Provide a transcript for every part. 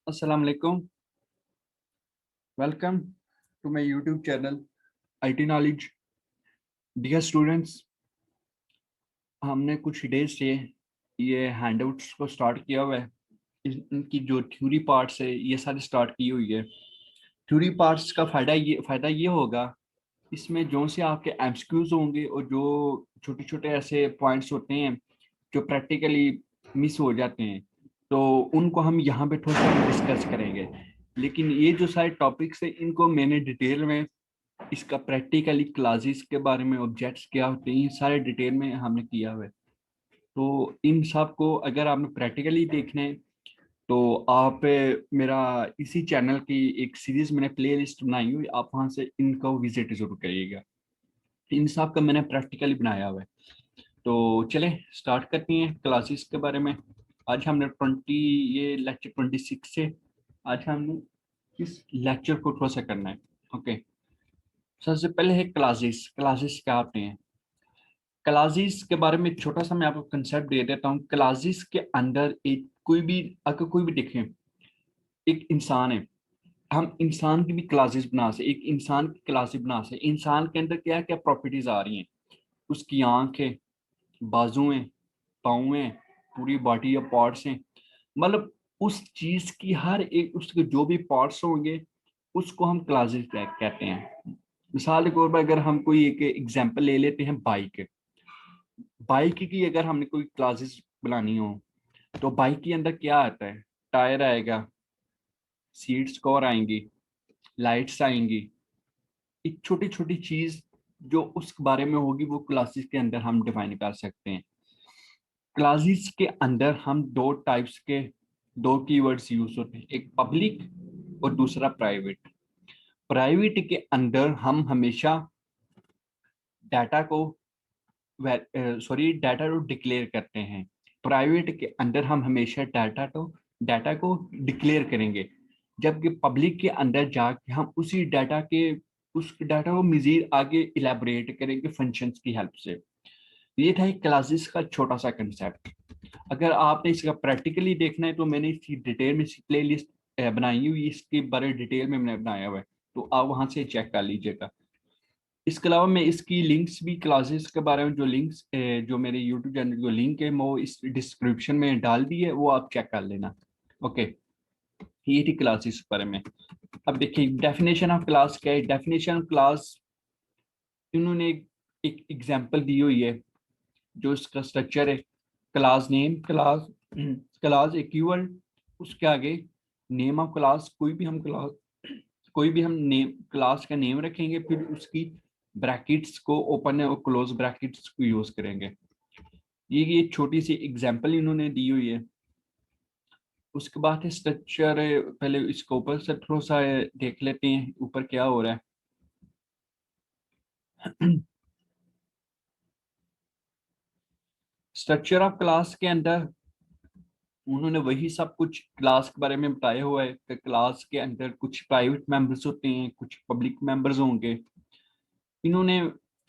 अस्सलाम वालेकुम। Welcome to my YouTube channel IT knowledge. Dear students, हमने कुछ डेज से ये हैंडआउट्स को स्टार्ट किया हुआ है। इनकी जो थ्योरी पार्ट्स है ये सारी स्टार्ट की हुई है। थ्योरी पार्ट्स का फायदा ये होगा, इसमें जो से आपके एमसीक्यूज होंगे और जो छोटे छोटे ऐसे पॉइंट्स होते हैं जो प्रैक्टिकली मिस हो जाते हैं, तो उनको हम यहाँ पे थोड़ा सा डिस्कस करेंगे। लेकिन ये जो सारे टॉपिक्स है इनको मैंने डिटेल में, इसका प्रैक्टिकली क्लासेस के बारे में, ऑब्जेक्ट्स क्या होते हैं, ये सारे डिटेल में हमने किया हुआ है। तो इन सब को अगर आपने प्रैक्टिकली देखना है तो आप मेरा इसी चैनल की एक सीरीज मैंने प्ले लिस्ट बनाई हुई, आप वहां से इनको विजिट जरूर करिएगा। इन सब का मैंने प्रैक्टिकली बनाया हुआ है। तो चलें स्टार्ट करते हैं क्लासेस के बारे में। आज हमने ये लेक्चर 26 से आज हमने इस लेक्चर को थोड़ा सा करना है। ओके, सबसे पहले है क्लासेस। क्लासेस क्या होते हैं? क्लासेस के बारे में छोटा सा मैं आपको कंसेप्ट दे देता हूँ। क्लासेस के अंदर एक कोई भी देखें, एक इंसान है, हम इंसान की भी क्लासेस बना से, एक इंसान की क्लासेस बना से। इंसान के अंदर क्या क्या प्रॉपर्टीज आ रही हैं, उसकी आंखें, बाजुएं, पाँव हैं, पूरी बॉडी या पार्ट्स हैं, मतलब उस चीज की हर एक, उसके जो भी पार्ट्स होंगे उसको हम क्लासेस कहते हैं। मिसाल के तौर पर अगर हम कोई एक एग्जांपल ले लेते हैं, बाइक। बाइक की अगर हमने कोई क्लासेस बनानी हो तो बाइक के अंदर क्या आता है? टायर आएगा, सीट्स कवर आएंगी, लाइट्स आएंगी, एक छोटी छोटी चीज जो उस बारे में होगी वो क्लासेस के अंदर हम डिफाइन कर सकते हैं। क्लासेस के अंदर हम दो कीवर्ड्स यूज होते हैं, एक पब्लिक और दूसरा प्राइवेट। प्राइवेट के अंदर हम हमेशा डाटा को डाटा को डिक्लेयर करते हैं। प्राइवेट के अंदर हम हमेशा डाटा को डिक्लेयर करेंगे, जबकि पब्लिक के अंदर जाके हम उस डाटा को मजीद आगे इलेबोरेट करेंगे फंक्शंस की हेल्प से। ये था एक क्लासेस का छोटा सा कंसेप्ट। अगर आपने इसका प्रैक्टिकली देखना है तो मैंने इसकी डिटेल में प्ले लिस्ट बनाई हुई, इसके बारे डिटेल में मैंने बनाया हुआ है, तो आप वहां से चेक कर लीजिएगा। इसके अलावा मैं इसकी लिंक्स भी, क्लासेस के बारे में जो लिंक्स, जो मेरे यूट्यूब चैनल जो लिंक है वो इस डिस्क्रिप्शन में डाल दी है, वो आप चेक कर लेना। ओके, ये थी क्लासेस के बारे में। अब देखिए डेफिनेशन ऑफ क्लास क्या है। डेफिनेशन ऑफ क्लास, इन्होंने एक एग्जांपल दी हुई है। जो इसका स्ट्रक्चर है, क्लास नेम, क्लास इक्वल, उसके आगे नेम ऑफ क्लास, कोई भी हम नेम क्लास का नेम रखेंगे, फिर उसकी ब्रैकेट्स को ओपन और क्लोज ब्रैकेट्स को यूज करेंगे। ये छोटी सी एग्जांपल इन्होंने दी हुई है। उसके बाद है स्ट्रक्चर है, पहले इसको ऊपर से थोड़ा सा देख लेते हैं ऊपर क्या हो रहा है। स्ट्रक्चर ऑफ क्लास के अंदर उन्होंने वही सब कुछ क्लास के बारे में बताया हुआ है कि क्लास के अंदर कुछ प्राइवेट मेंबर्स होते हैं, कुछ पब्लिक मेंबर्स होंगे। इन्होंने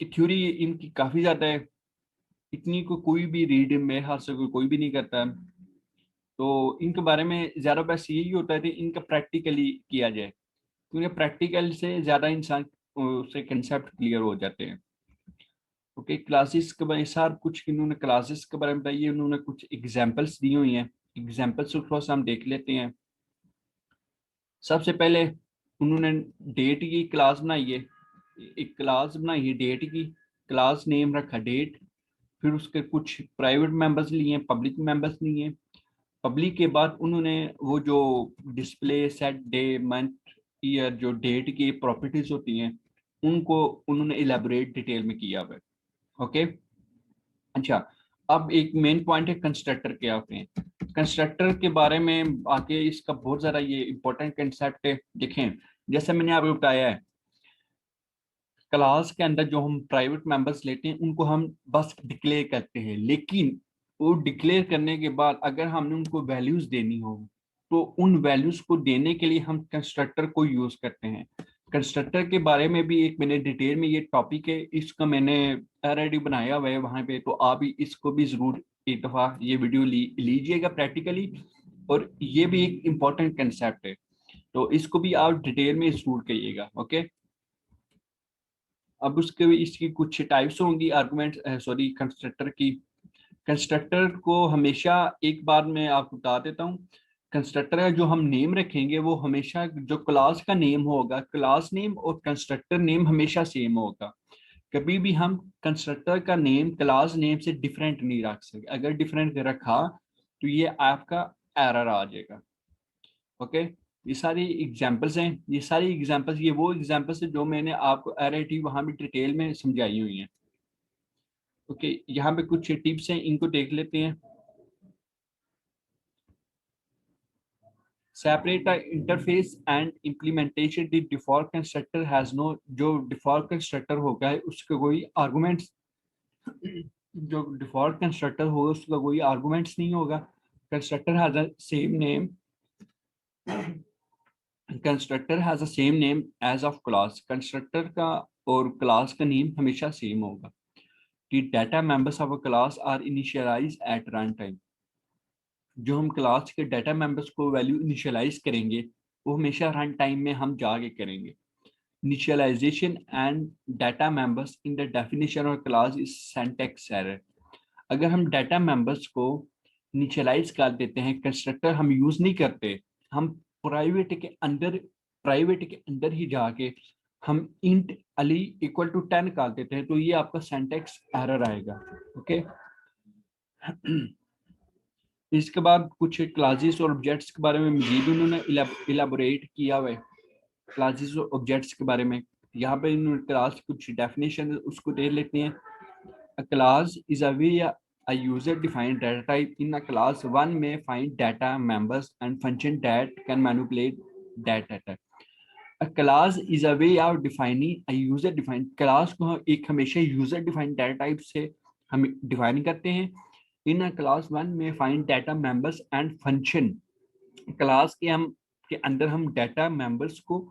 की थ्योरी इनकी काफी ज्यादा है, इतनी को कोई भी रीड मेरे हाथ से कोई भी नहीं करता है। तो इनके बारे में ज्यादा बस यही होता है कि इनका प्रैक्टिकली किया जाए, क्योंकि प्रैक्टिकल से ज्यादा इंसान से कंसेप्ट क्लियर हो जाते हैं। ओके, क्लासेस के बारे में सार कुछ इन्होंने क्लासेस के बारे में बताइए, उन्होंने कुछ एग्जांपल्स दी हुई हैं। एग्जांपल्स को थोड़ा सा हम देख लेते हैं। सबसे पहले उन्होंने डेट की क्लास बनाई है, एक क्लास बनाई है डेट की, क्लास नेम रखा डेट, फिर उसके कुछ प्राइवेट मेंबर्स लिए, पब्लिक मेंबर्स लिए। पब्लिक के बाद उन्होंने वो जो display, set, day, month, year, जो डेट की प्रॉपर्टीज होती हैं उनको उन्होंने इलेबोरेट डिटेल में किया हुआ है। ओके, अच्छा, अब एक मेन पॉइंट है कंस्ट्रक्टर क्या होते हैं। कंस्ट्रक्टर के बारे में आगे इसका बहुत ज्यादा ये इंपॉर्टेंट कंसेप्ट है। देखें, जैसे मैंने आपको बताया है, क्लास के अंदर जो हम प्राइवेट मेंबर्स लेते हैं उनको हम बस डिक्लेयर करते हैं, लेकिन वो डिक्लेयर करने के बाद अगर हमने उनको वैल्यूज देनी हो तो उन वैल्यूज को देने के लिए हम कंस्ट्रक्टर को यूज करते हैं। कंस्ट्रक्टर के बारे में भी एक मैंने डिटेल में, ये टॉपिक है, इसका मैंने ऑलरेडी बनाया हुआ है वहां पे, तो आप इसको भी जरूर एक दफा ये वीडियो लीजिएगा प्रैक्टिकली, और ये भी एक इम्पॉर्टेंट कंसेप्ट है, तो इसको भी आप डिटेल में इंक्लूड करिएगा। ओके, अब उसके इसकी कुछ टाइप्स होंगी आर्गुमेंट, सॉरी, कंस्ट्रक्टर की। कंस्ट्रक्टर को हमेशा, एक बार मैं आपको बता देता हूँ, कंस्ट्रक्टर का जो हम नेम रखेंगे वो हमेशा जो क्लास का नेम होगा, क्लास नेम और कंस्ट्रक्टर नेम हमेशा सेम होगा। कभी भी हम कंस्ट्रक्टर का नेम क्लास नेम से डिफरेंट नहीं रख सकते। अगर डिफरेंट रखा तो ये आपका एरर आ जाएगा। ओके, ये सारी एग्जांपल्स हैं, ये सारी एग्जांपल्स, ये वो एग्जांपल्स है जो मैंने आपको एरआईटी वहां भी डिटेल में समझाई हुई हैं। ओके, यहाँ पे कुछ टिप्स हैं, इनको देख लेते हैं। Separate the interface and implementation. The default constructor has no, जो डिफॉल्ट कंस्ट्रक्टर होगा उसका कोई आर्गुमेंट्स, जो डिफॉल्ट कंस्ट्रक्टर होगा उसका कोई आर्गुमेंट्स नहीं होगा। Constructor has a same name, constructor has a same name as of class. Constructor का और क्लास का नेम हमेशा सेम होगा। कि data members of a class are initialize at run time. जो हम क्लास के डाटा मेंबर्स को वैल्यू इनिशियलाइज करेंगे वो हमेशा रन टाइम में हम जाके करेंगे। Initialization and data members in the definition of class is syntax error. अगर हम डाटा मेंबर्स को इनिशियलाइज कर देते हैं, कंस्ट्रक्टर हम यूज नहीं करते, हम प्राइवेट के अंदर ही जाके हम इंट अली इक्वल टू 10 कर देते हैं, तो ये आपका सिंटैक्स एरर आएगा। ओके, इसके बाद कुछ क्लासेस और ऑब्जेक्ट्स के बारे में मजीद उन्होंने इलाबोरेट किया हुआ है। क्लासेस और ऑब्जेक्ट्स के बारे में यहाँ पे इन्होंने क्लास की कुछ डेफिनेशन उसको देख लेते हैं। A class is a way a user defined data type. In a class, one may find data members and function that can manipulate that data. A class is a way of defining a user defined class को हम एक हमेशा user defined data type से हम define करते हैं। In a class one may find data members and function। Class के हम के अंदर हम डाटा मेंबर्स को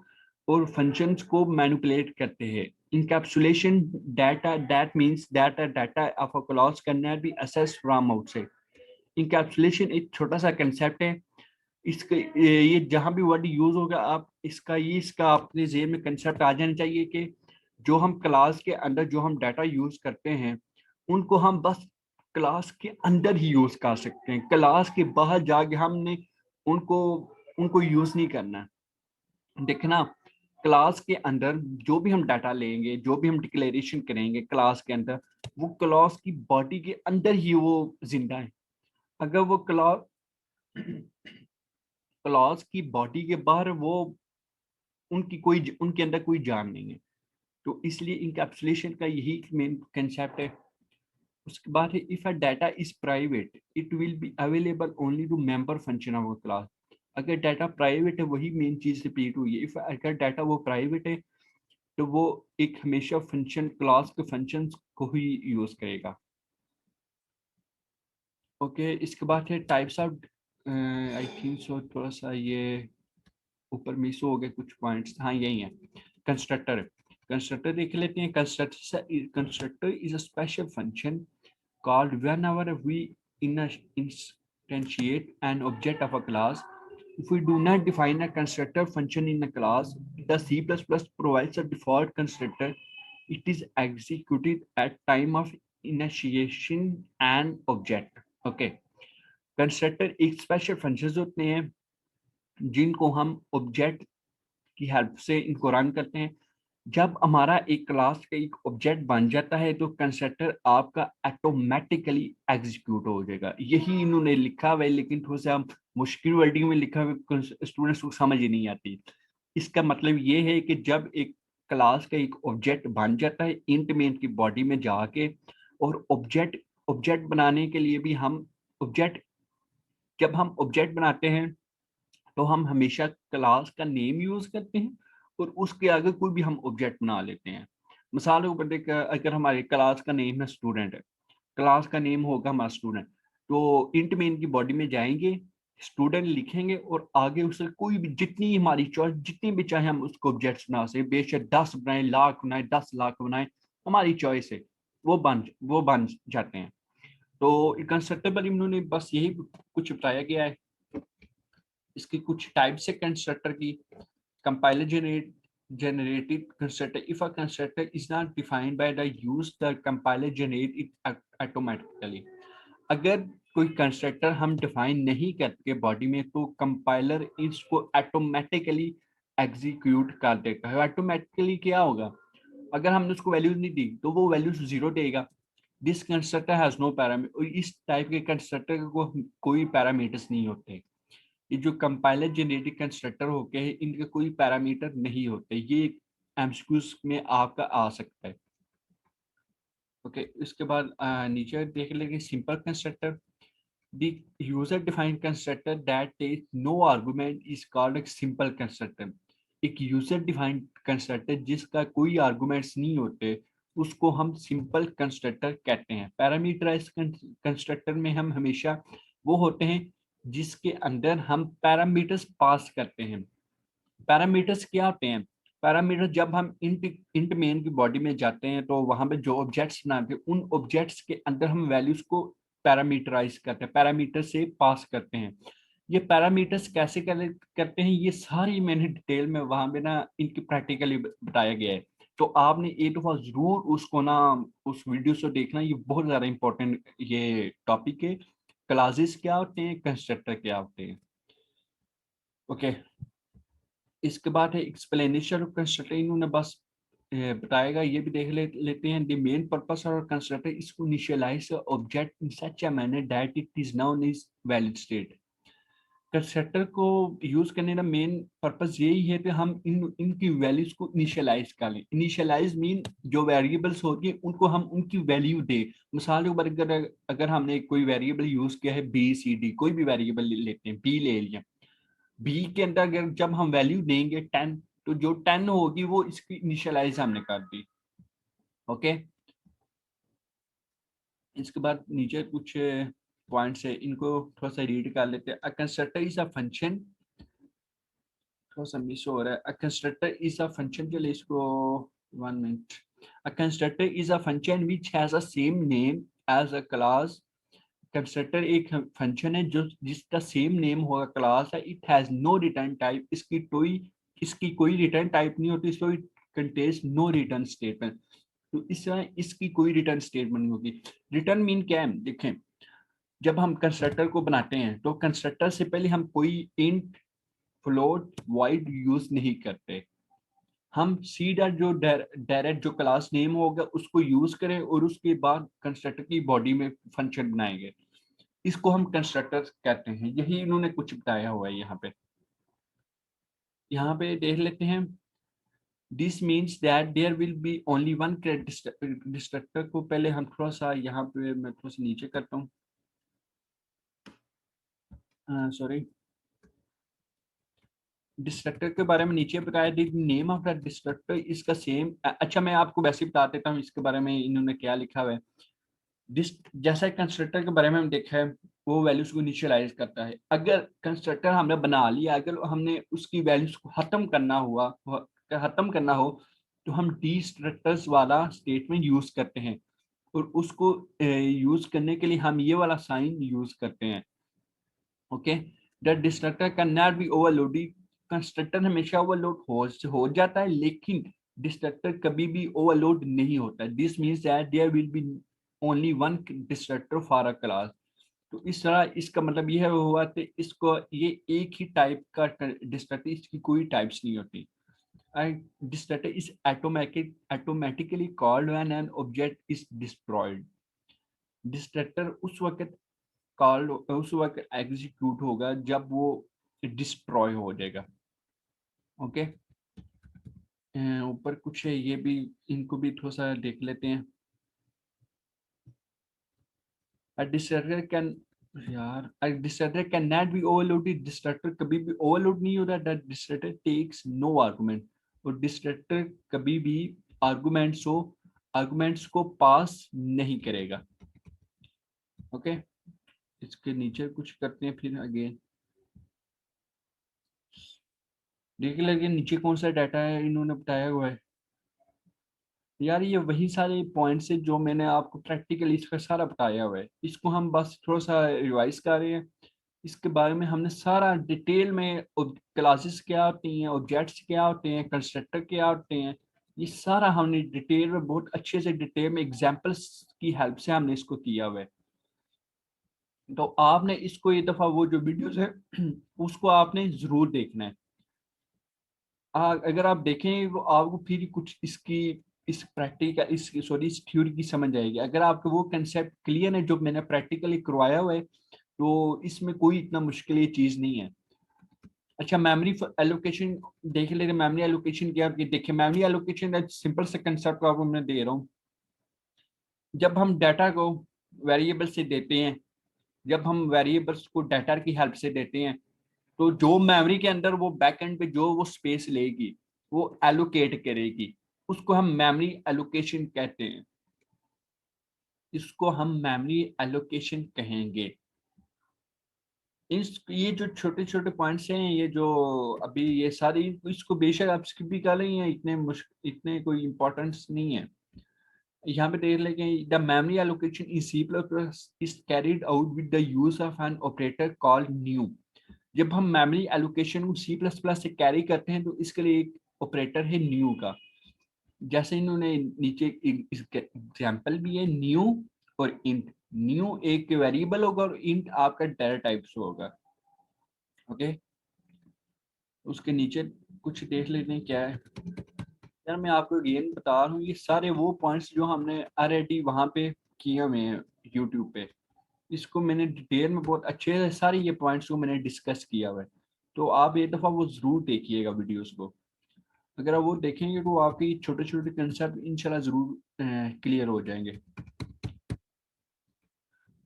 और फंक्शंस को मैनिपुलेट करते हैं। Encapsulation data, that means data of a class can not B assessed from outside. Encapsulation एक छोटा सा कंसेप्ट है, इसके ये जहां भी वर्ड यूज होगा आप इसका अपने जेहन में कंसेप्ट आ जाना चाहिए कि जो हम क्लास के अंदर जो हम डाटा यूज करते हैं उनको हम बस क्लास के अंदर ही यूज कर सकते हैं। क्लास के बाहर जाके हमने उनको उनको यूज नहीं करना। देखना, क्लास के अंदर जो भी हम डाटा लेंगे, जो भी हम डिक्लेरेशन करेंगे क्लास के अंदर, वो क्लास की बॉडी के अंदर ही वो जिंदा है। अगर वो क्लास की बॉडी के बाहर वो उनके अंदर कोई जान नहीं है, तो इसलिए इनकैप्सुलेशन का यही मेन कंसेप्ट है। उसके बाद है, if a data is private it will be available only to member function of a class. अगर डाटा प्राइवेट है, वही मेन चीज रिपीट हुई है, इफ अगर डाटा वो प्राइवेट है तो वो एक हमेशा फंक्शन क्लास के फंक्शंस को ही यूज करेगा। ओके, इसके बाद है types of, I think so थोड़ा सा ये ऊपर मिस हो गए कुछ पॉइंट्स, हाँ यही है। कंस्ट्रक्टर, कंस्ट्रक्टर देख लेते हैं। Constructor is a special function called whenever we instantiate an object of a class. If we do not define a constructor function in a class, the C++ provides a default constructor. It is executed at time of initiation an object. Okay, constructor एक special functions होते हैं जिनको हम object की help से इनको run करते हैं। जब हमारा एक क्लास का एक ऑब्जेक्ट बन जाता है तो कंस्ट्रक्टर आपका ऑटोमेटिकली एग्जीक्यूट हो जाएगा। यही इन्होंने लिखा हुआ है, लेकिन थोड़ा सा मुश्किल वर्डिंग में लिखा हुआ, स्टूडेंट्स को समझ ही नहीं आती। इसका मतलब ये है कि जब एक क्लास का एक ऑब्जेक्ट बन जाता है इंट में की बॉडी में जाके, और ऑब्जेक्ट ऑब्जेक्ट बनाने के लिए भी हम ऑब्जेक्ट, जब हम ऑब्जेक्ट बनाते हैं तो हम हमेशा क्लास का नेम यूज करते हैं और उसके आगे कोई भी हम ऑब्जेक्ट बना लेते हैं। मिसाल के ऊपर देख, अगर हमारे क्लास का नेम है स्टूडेंट है, क्लास का नेम होगा हमारा स्टूडेंट, तो इंट में इनकी बॉडी में जाएंगे, स्टूडेंट लिखेंगे और आगे उससे कोई भी जितनी हमारी चॉइस, जितनी भी चाहे हम उसको ऑब्जेक्ट्स बना सके, बेशक 10 बनाए, लाख बनाए, 10 लाख बनाए, हमारी चॉइस है, वो बन जाते हैं। तो कंस्ट्रक्टर पर इन्होंने बस यही कुछ बताया गया है। इसकी कुछ टाइप्स है कंस्ट्रक्टर की। Compiler generated constructor. If a constructor is not defined by the use, the compiler generate it automatically. अगर कोई कंस्ट्रक्टर हम डिफाइन नहीं करते बॉडी में तो कंपाइलर इसको ऑटोमेटिकली एग्जीक्यूट कर देता है। ऑटोमेटिकली क्या होगा, अगर हमने उसको वैल्यूज नहीं दी तो वो वैल्यूज जीरो देगा। This constructor has no parameter. इस टाइप के कंस्ट्रक्टर को कोई पैरामीटर्स नहीं होते। ये जो कंपाइलर जेनेटिक कंस्ट्रक्टर होते हैं इनके कोई पैरामीटर नहीं होते। ये एमसीक्यूज में आपका आ सकता है। ओके, इसके बाद नीचे देख लेंगे simple constructor. The user defined constructor that takes no argument is called a simple constructor. एक यूजर डिफाइंड कंस्ट्रक्टर जिसका कोई आर्गुमेंट्स नहीं होते उसको हम सिंपल कंस्ट्रक्टर कहते हैं। पैरामीटराइज्ड कंस्ट्रक्टर में हम हमेशा वो होते हैं जिसके अंदर हम पैरामीटर्स पास करते हैं। पैरामीटर्स क्या होते हैं, पैरामीटर जब हम इंट मेन की बॉडी में जाते हैं तो वहां पे जो ऑब्जेक्ट्स बनाते हैं उन ऑब्जेक्ट्स के अंदर हम वैल्यूज को पैरामीटराइज करते हैं, पैरामीटर से पास करते हैं। ये पैरामीटर्स कैसे करते हैं ये सारी मैंने डिटेल में वहां पे ना इनकी प्रैक्टिकली बताया गया है। तो आपने एक दफा जरूर उसको ना उस वीडियो से देखना, ये बहुत ज्यादा इंपॉर्टेंट ये टॉपिक है। क्लासेस क्या होते हैं, कंस्ट्रक्टर क्या होते हैं। ओके, इसके बाद है एक्सप्लेनेशन ऑफ कंस्ट्रक्टर। इन्होंने बस बताएगा, ये भी देख लेते हैं। The main purpose of constructor is to initialize object in such a manner that it is known is valid state. Constructor को यूज करने का मेन पर्पस यही है कि हम इनकी वैल्यूज को इनिशियलाइज कर लें। इनिशियलाइज मीन जो वेरिएबल्स होती है उनको हम उनकी वैल्यू दें। मिसाल के ऊपर अगर हमने कोई वेरिएबल यूज किया है बी सी डी, कोई भी वेरिएबल लेते हैं, बी ले लिया, बी के अंदर अगर जब हम वैल्यू देंगे 10 तो जो 10 होगी वो इसकी इनिशियलाइज हमने कर दी। ओके, इसके बाद नीचे कुछ पॉइंट्स है, इनको थोड़ा सा रीड कर लेते हैं। A constructor is a function, थोड़ा सा मिस हो रहा है। A constructor is a function के लिए इसको 1 minute. A constructor is a function which has a same name as a class. Constructor एक फंक्शन है जो जिसका सेम नेम होगा क्लास है। It has no return type, इसकी कोई रिटर्न टाइप नहीं होती, so it contains no return statement. तो इस तरह इसकी कोई रिटर्न स्टेटमेंट नहीं होगी। रिटर्न मीन क्या है, देखें, जब हम कंस्ट्रक्टर को बनाते हैं तो कंस्ट्रक्टर से पहले हम कोई इंट, फ्लोट, वॉइड यूज नहीं करते। हम सीधा जो डायरेक्ट जो क्लास नेम होगा उसको यूज करें और उसके बाद कंस्ट्रक्टर की बॉडी में फंक्शन बनाएंगे। इसको हम कंस्ट्रक्टर कहते हैं। यही इन्होंने कुछ बताया हुआ है यहाँ पे देख लेते हैं। This means that there will be only one destructor को पहले हम थोड़ा सा यहाँ पे मैं थोड़ा सा नीचे करता हूँ, सॉरी। डिस्ट्रक्टर के बारे में नीचे बताया, the name of the destructor इसका सेम। अच्छा, मैं आपको वैसे बता देता हूँ इसके बारे में इन्होंने क्या लिखा हुआ है। जैसा कंस्ट्रक्टर के बारे में हम देखा है, वो वैल्यूज को इनिशियलाइज करता है। अगर कंस्ट्रक्टर हमने बना लिया, अगर हमने उसकी वैल्यूज को खत्म करना हो तो हम डिस्ट्रक्टर्स वाला स्टेटमेंट यूज करते हैं और उसको यूज करने के लिए हम ये वाला साइन यूज करते हैं। Okay, the destructor can not be overloaded. Constructor हमेशा ओवरलोड हो जाता है लेकिन डिस्ट्रक्टर कभी भी ओवरलोड नहीं होता। This means that there will be only one destructor for a class. तो इस तरह इसका मतलब यह हुआ कि इसको ये एक ही टाइप का डिस्ट्रक्टर, इसकी कोई टाइप्स नहीं होती। Destructor is automatically called when an object is destroyed. Destructor उस वक्त एग्जीक्यूट होगा जब वो डिस्ट्रॉय हो जाएगा। ओके, ऊपर कुछ है, ये भी इनको भी थोड़ा सा देख लेते हैं। डिस्ट्रक्टर कैन, यार destructor can not be overloaded. Destructor कभी भी ओवरलोड नहीं होता। That destructor takes no argument. और डिस्ट्रक्टर कभी भी आर्गुमेंट्स को पास नहीं करेगा। ओके, इसके नीचे कुछ करते हैं फिर अगेन। देख लगे नीचे कौन सा डाटा है इन्होंने बताया हुआ है। यार ये वही सारे पॉइंट्स है जो मैंने आपको प्रैक्टिकली इसका सारा बताया हुआ है। इसको हम बस थोड़ा सा रिवाइज कर रहे हैं। इसके बारे में हमने सारा डिटेल में, क्लासेस क्या होती हैं, ऑब्जेक्ट्स क्या होते हैं, कंस्ट्रक्टर क्या होते हैं, ये सारा हमने डिटेल में, बहुत अच्छे से डिटेल में एग्जांपल्स की हेल्प से हमने इसको किया हुआ है। तो आपने इसको ये दफा वो जो वीडियोस है उसको आपने जरूर देखना है। अगर आप देखें तो आपको फिर कुछ इसकी, इस प्रैक्टिकल, इस सॉरी इस थ्योरी की समझ आएगी। अगर आपको वो कंसेप्ट क्लियर है जो मैंने प्रैक्टिकली करवाया हुआ है, तो इसमें कोई इतना मुश्किल ये चीज नहीं है। अच्छा, मेमोरी एलोकेशन देख लेते। मेमोरी एलोकेशन क्या है, देखिए मेमोरी एलोकेशन सिंपल से कंसेप्ट आपको मैं दे रहा हूँ। जब हम डाटा को वेरिएबल से देते हैं, जब हम वेरिएबल्स को डाटा की हेल्प से देते हैं, तो जो मेमोरी के अंदर वो बैक एंड पे जो वो स्पेस लेगी, वो एलोकेट करेगी, उसको हम मेमोरी एलोकेशन कहते हैं। इसको हम मेमोरी एलोकेशन कहेंगे। इस ये जो छोटे छोटे पॉइंट्स हैं, ये जो अभी ये सारी, इसको बेशक आप स्किप भी कर रही हैं, इतने मुश्किल, इतने कोई इम्पोर्टेंस नहीं है। यहाँ पे देख लेंगे, the memory allocation in C plus plus is carried out with the use of an operator called new. जब हम मेमोरी एलोकेशन को सी प्लस प्लस से कैरी करते हैं, तो इसके लिए एक ऑपरेटर है न्यू का। जैसे इन्होंने नीचे एग्जाम्पल भी है, न्यू और इंट। न्यू एक वेरिएबल होगा और इंट आपका डाटा टाइप होगा। ओके, उसके नीचे कुछ देख लेते हैं क्या है। यार मैं आपको अगेन बता रहा हूँ, ये सारे वो पॉइंट्स जो हमने ऑलरेडी वहां पे किए हुए हैं यूट्यूब पे। इसको मैंने डिटेल में बहुत अच्छे से सारे ये पॉइंट्स को मैंने डिस्कस किया हुआ है। तो आप एक दफा वो जरूर देखिएगा वीडियोस को। अगर आप वो देखेंगे तो आपके छोटे छोटे कंसेप्ट इंशाल्लाह जरूर क्लियर हो जाएंगे।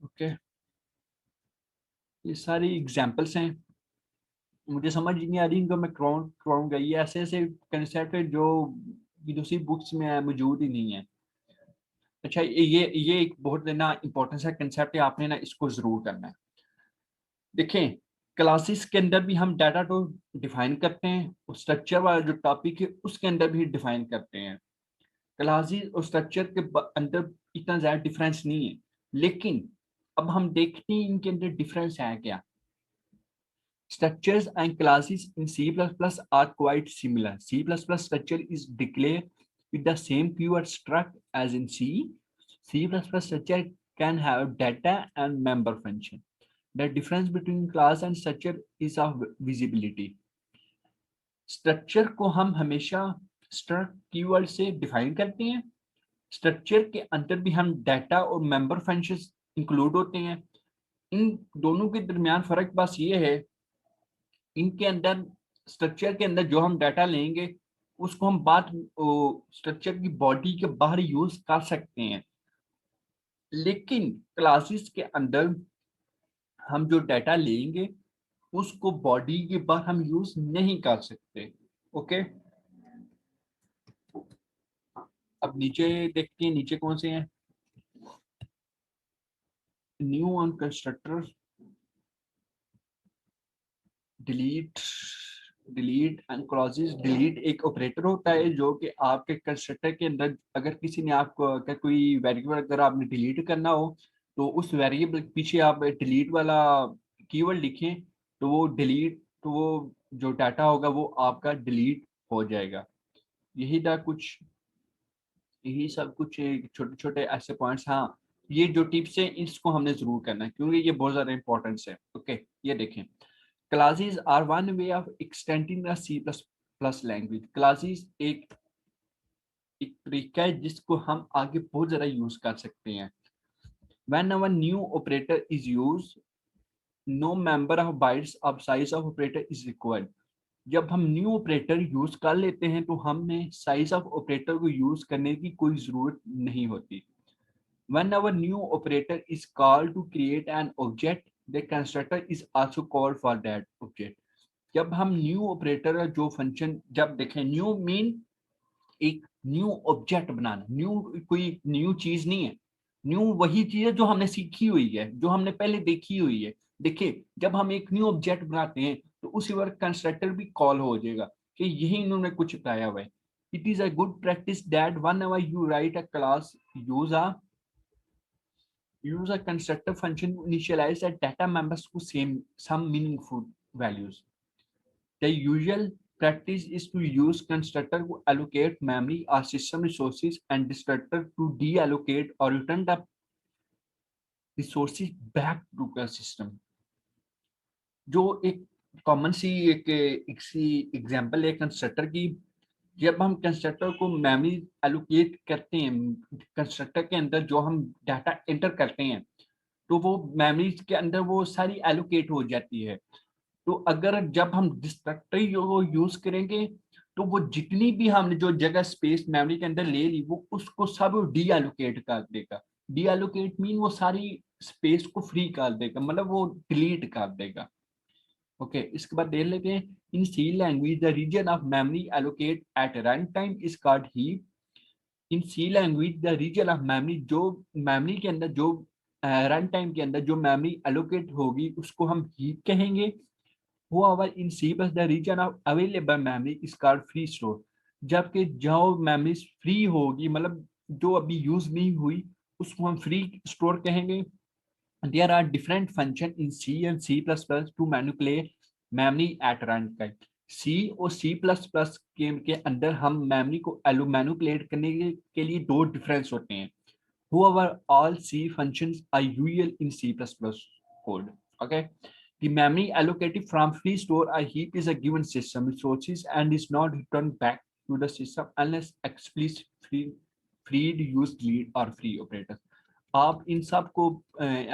ओके, ये सारी एग्जांपल्स हैं। मुझे समझ नहीं आ रही इनको मैं कौन करूँगा। ये ऐसे ऐसे कंसेप्ट है जो दूसरी बुक्स में मौजूद ही नहीं है। अच्छा, ये एक बहुत ना इंपॉर्टेंट सा कंसेप्ट है, आपने ना इसको जरूर करना है। देखें, क्लासेस के अंदर भी हम डाटा को डिफाइन करते हैं, और स्ट्रक्चर वाला जो टॉपिक है उसके अंदर भी डिफाइन करते हैं। क्लासेस और स्ट्रक्चर के अंदर इतना ज्यादा डिफरेंस नहीं है, लेकिन अब हम देखते हैं इनके अंदर डिफरेंस है क्या। Structures and classes in C++ are quite similar. C++ structure is declared with the same keyword struct as in C. C++ structure can have data and member function. The difference between class and structure is of visibility. Structure को हम हमेशा struct keyword से define करते हैं। Structure के अंदर भी हम data और member functions include होते हैं। इन दोनों के दरमियान फर्क बस ये है, इनके अंदर स्ट्रक्चर के अंदर जो हम डाटा लेंगे उसको हम बात स्ट्रक्चर की बॉडी के बाहर यूज कर सकते हैं, लेकिन क्लासेस के अंदर हम जो डाटा लेंगे उसको बॉडी के बाहर हम यूज नहीं कर सकते। ओके, अब नीचे देखते हैं, नीचे कौन से हैं। New on constructor, delete, delete and clauses. Delete एक ऑपरेटर होता है जो कि आपके कंस्ट्रक्टर के अंदर, अगर किसी ने आपको, अगर कोई वेरिएबल अगर आपने डिलीट करना हो, तो उस वेरिएबल के पीछे आप डिलीट वाला कीवर्ड लिखें, तो वो डिलीट, तो वो जो डाटा होगा वो आपका डिलीट हो जाएगा। यही था कुछ, यही सब कुछ छोटे छोटे ऐसे पॉइंट्स। हाँ, ये जो टिप्स है इसको हमने जरूर करना है क्योंकि ये बहुत ज्यादा इंपॉर्टेंस है। ओके, ये देखें, classes are one way of extending the C++ language. Classes एक तरीका है जिसको हम आगे बहुत ज्यादा यूज कर सकते हैं। Whenever new operator is used, no member of bytes of size of operator is required. जब हम न्यू ऑपरेटर यूज कर लेते हैं तो हमें साइज ऑफ ऑपरेटर को यूज करने की कोई जरूरत नहीं होती। Whenever new operator is called to create an object, the constructor is also called for that object. जब हम न्यू ऑपरेटर जो फंक्शन, जब देखें न्यू मीन एक न्यू ऑब्जेक्ट बनाना, न्यू कोई न्यू चीज नहीं है। न्यू वही चीज है जो हमने सीखी हुई है, जो हमने पहले देखी हुई है। देखिए, जब हम एक न्यू ऑब्जेक्ट बनाते हैं तो उसी वक्त कंस्ट्रक्टर भी कॉल हो जाएगा कि यही इन्होंने कुछ बताया हुआ है। It is a good practice that one ever you right a class use a use a constructor function to initialize the data members to some meaningful values. The usual practice is to use constructor to allocate memory or system resources and destructor to deallocate or return the resources back to the system. जो एक common सी एक सी example है constructor की, जब हम constructor को memory allocate करते हैं, कंस्ट्रक्टर के अंदर जो हम डाटा एंटर करते हैं तो वो मेमोरी के अंदर वो सारी एलोकेट हो जाती है। तो अगर जब हम डिस्ट्रक्टर यूज करेंगे तो वो जितनी भी हमने जो जगह स्पेस मेमोरी के अंदर ले ली वो उसको सब डी एलोकेट कर देगा। डी एलोकेट मीन वो सारी स्पेस को फ्री कर देगा, मतलब वो डिलीट कर देगा। ओके, इसके बाद देख लेते हैं। In C language the region of memory allocate at run time is called heap. In C language the region of memory, जो मेमोरी के अंदर जो रन टाइम के अंदर जो मेमोरी एलोकेट होगी उसको हम हीप कहेंगे। However, in C++ the region of available memory is called free store। जबकि जो मेमोरी फ्री होगी, मतलब जो अभी यूज नहीं हुई, उसको हम फ्री स्टोर कहेंगे। There are different functions in C and C++ to manipulate memory at runtime। C और C++ के अंदर हम मेमोरी को मैनिपुलेट करने के लिए दो डिफरेंस होते हैं। However, all C functions are usual in C++ code। Okay, the memory allocated from free store or heap is a given system resources and is not returned back to the system unless explicit freed, use, delete or free operator। आप इन सब को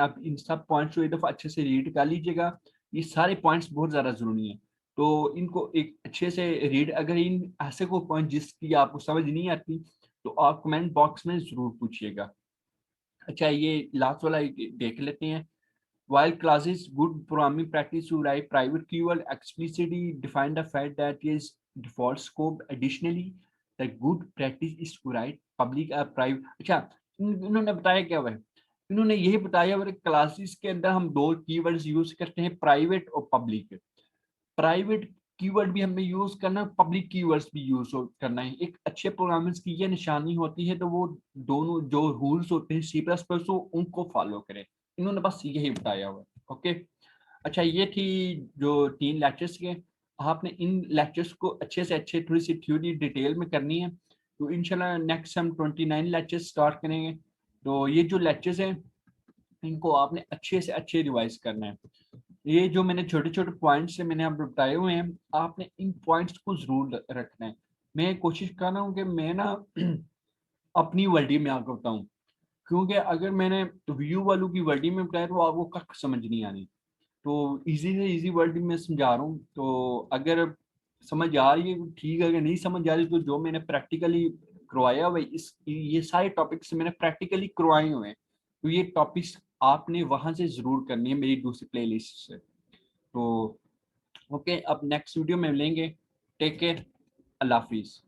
आप इन सब points को एक दफा अच्छे से रीड कर लीजिएगा। ये सारे पॉइंट्स बहुत ज्यादा जरूरी हैं, तो इनको एक अच्छे से रीड। अगर इन ऐसे कोई पॉइंट जिसकी आपको समझ नहीं आती तो आप कमेंट बॉक्स में जरूर पूछिएगा। अच्छा, ये लास्ट वाला देख लेते हैं। While classes good programming practice to write private keyword explicitly define the fact that is default scope। Additionally, the good practice is to write public private। अच्छा, इन्होंने बताया क्या हुआ है? इन्होंने यही बताया हुआ क्लासेस के अंदर हम दो कीवर्ड्स यूज करते हैं, प्राइवेट और पब्लिक। प्राइवेट कीवर्ड भी हमें यूज करना है, पब्लिक कीवर्ड्स भी यूज करना है। एक अच्छे प्रोग्रामर्स की ये निशानी होती है, तो वो दोनों जो रूल्स होते हैं C++ उनको फॉलो करें। इन्होंने बस यही बताया हुआ है। ओके, अच्छा, ये थी जो 3 लेक्चर्स के। आपने इन लेक्चर्स को अच्छे से अच्छे थोड़ी सी थ्योरी डिटेल में करनी है। तो इंशाल्लाह नेक्स्ट हम 29 लेक्चर्स स्टार्ट करेंगे। तो ये जो लेक्चर्स हैं इनको आपने अच्छे से अच्छे रिवाइज करना है। ये जो मैंने छोटे छोटे पॉइंट्स से मैंने आपको बताए हुए हैं, आपने इन पॉइंट्स को जरूर रखना है। मैं कोशिश कर रहा हूँ कि मैं ना अपनी वर्डी में आपको बताऊँ, क्योंकि अगर मैंने व्यू वालों की वर्डी में बताया तो आपको कख समझ नहीं आनी। तो इजी से इजी वर्ड में समझा रहा हूँ, तो अगर समझ आ रही है ठीक है, अगर नहीं समझ आ रही तो जो मैंने प्रैक्टिकली करवाया हुआ इस ये सारे टॉपिक्स मैंने प्रैक्टिकली करवाए हुए हैं, तो ये टॉपिक्स आपने वहां से जरूर करनी है मेरी दूसरी प्लेलिस्ट से। तो ओके, अब नेक्स्ट वीडियो में मिलेंगे। टेक केयर, अल्लाह हाफिज।